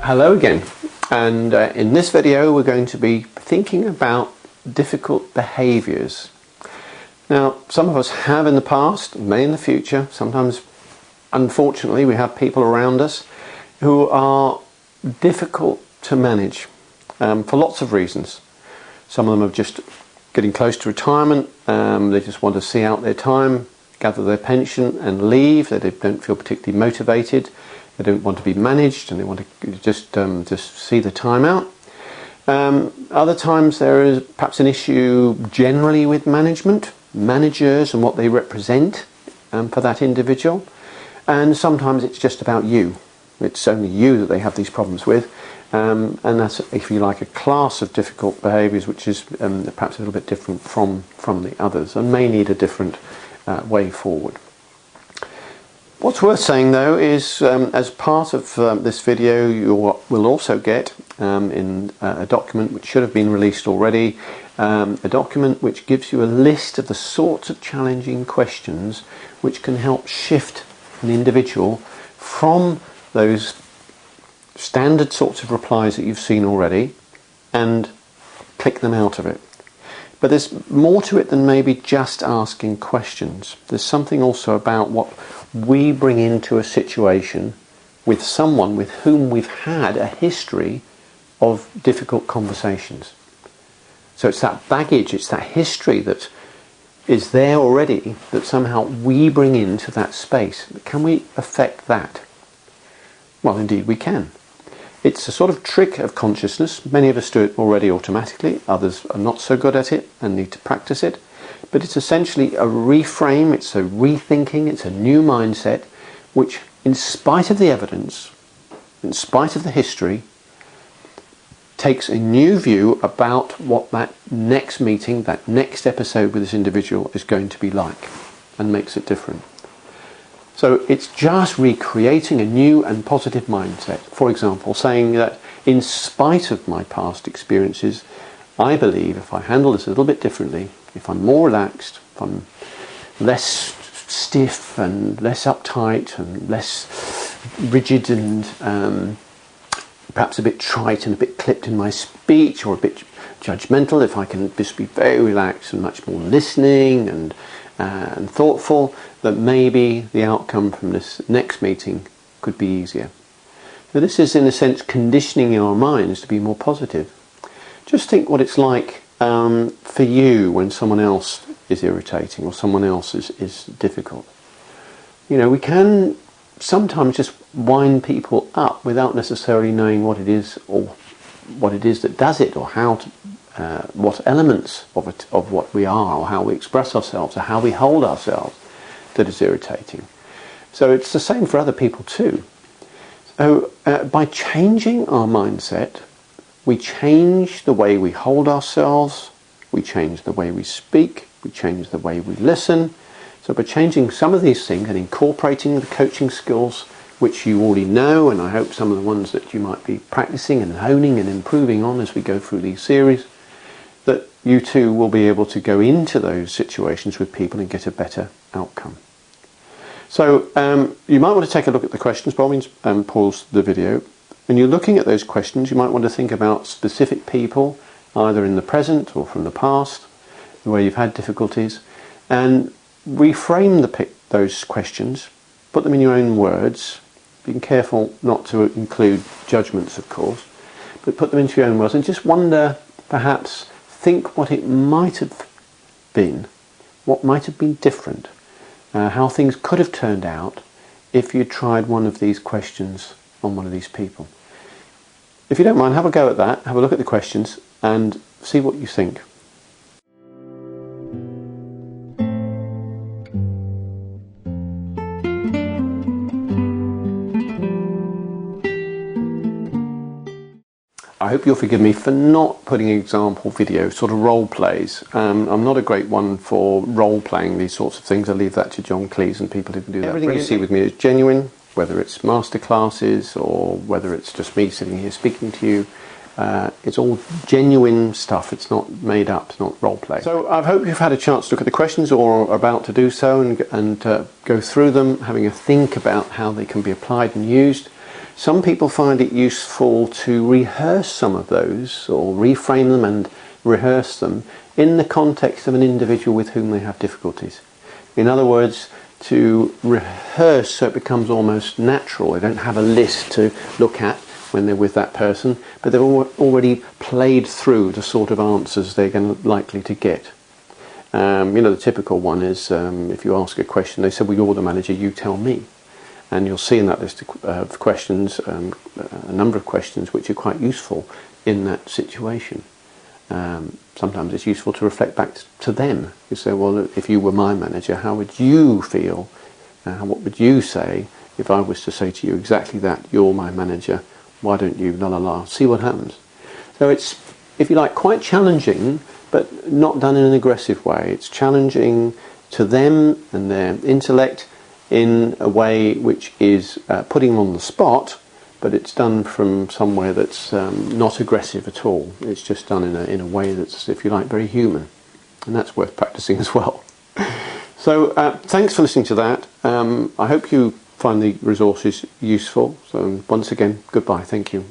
Hello again, and in this video we're going to be thinking about difficult behaviours. Now, some of us have in the past, may in the future. Sometimes, unfortunately, we have people around us who are difficult to manage for lots of reasons. Some of them are just getting close to retirement. They just want to see out their time, gather their pension and leave. They don't feel particularly motivated. They don't want to be managed, and they want to just see the time out. Other times there is perhaps an issue generally with managers and what they represent for that individual. And sometimes it's just about you. It's only you that they have these problems with. And that's, if you like, a class of difficult behaviours which is perhaps a little bit different from the others and may need a different way forward. What's worth saying though is, as part of this video, you will also get in a document which should have been released already, a document which gives you a list of the sorts of challenging questions which can help shift an individual from those standard sorts of replies that you've seen already and click them out of it. But there's more to it than maybe just asking questions. There's something also about what we bring into a situation with someone with whom we've had a history of difficult conversations. So it's that baggage, it's that history that is there already that somehow we bring into that space. Can we affect that? Well, indeed we can. It's a sort of trick of consciousness. Many of us do it already automatically. Others are not so good at it and need to practice it. But it's essentially a reframe, it's a rethinking, it's a new mindset which, in spite of the evidence, in spite of the history, takes a new view about what that next meeting, that next episode with this individual is going to be like, and makes it different. So it's just recreating a new and positive mindset. For example, saying that in spite of my past experiences, I believe if I handle this a little bit differently, if I'm more relaxed, if I'm less stiff and less uptight and less rigid and perhaps a bit trite and a bit clipped in my speech or a bit judgmental, if I can just be very relaxed and much more listening and thoughtful, that maybe the outcome from this next meeting could be easier. Now, this is in a sense conditioning our minds to be more positive. Just think what it's like for you when someone else is irritating or someone else is difficult. You know, we can sometimes just wind people up without necessarily knowing what it is or what it is that does it, or how to, what elements of it, of what we are, or how we express ourselves, or how we hold ourselves that is irritating. So it's the same for other people too. So by changing our mindset, we change the way we hold ourselves, we change the way we speak, we change the way we listen. So by changing some of these things and incorporating the coaching skills which you already know, and I hope some of the ones that you might be practicing and honing and improving on as we go through these series, that you too will be able to go into those situations with people and get a better outcome. So you might want to take a look at the questions. By all means, pause the video. When you're looking at those questions, you might want to think about specific people, either in the present or from the past, where you've had difficulties, and reframe those questions, put them in your own words, being careful not to include judgments, of course, but put them into your own words and just wonder, perhaps, think what it might have been, what might have been different, how things could have turned out if you tried one of these questions on one of these people. If you don't mind, have a go at that, have a look at the questions and see what you think. I hope you'll forgive me for not putting example video, sort of role plays. I'm not a great one for role playing these sorts of things. I leave that to John Cleese and people who can do that. Everything you see with me is genuine, whether it's master classes or whether it's just me sitting here speaking to you. It's all genuine stuff. It's not made up. It's not role play. So I hope you've had a chance to look at the questions or are about to do so and go through them, having a think about how they can be applied and used. Some people find it useful to rehearse some of those, or reframe them and rehearse them in the context of an individual with whom they have difficulties. In other words, to rehearse so it becomes almost natural. They don't have a list to look at when they're with that person, but they've already played through the sort of answers they're likely to get. The typical one is if you ask a question, they say, well, you're the manager, you tell me. And you'll see in that list of questions a number of questions which are quite useful in that situation. Sometimes it's useful to reflect back to them. You say, well, if you were my manager, how would you feel? What would you say if I was to say to you exactly that? You're my manager, why don't you, la la la, see what happens. So it's, if you like, quite challenging, but not done in an aggressive way. It's challenging to them and their intellect in a way which is putting them on the spot, but it's done from somewhere that's not aggressive at all. It's just done in a way that's, if you like, very human. And that's worth practicing as well. So thanks for listening to that. I hope you find the resources useful. So once again, goodbye. Thank you.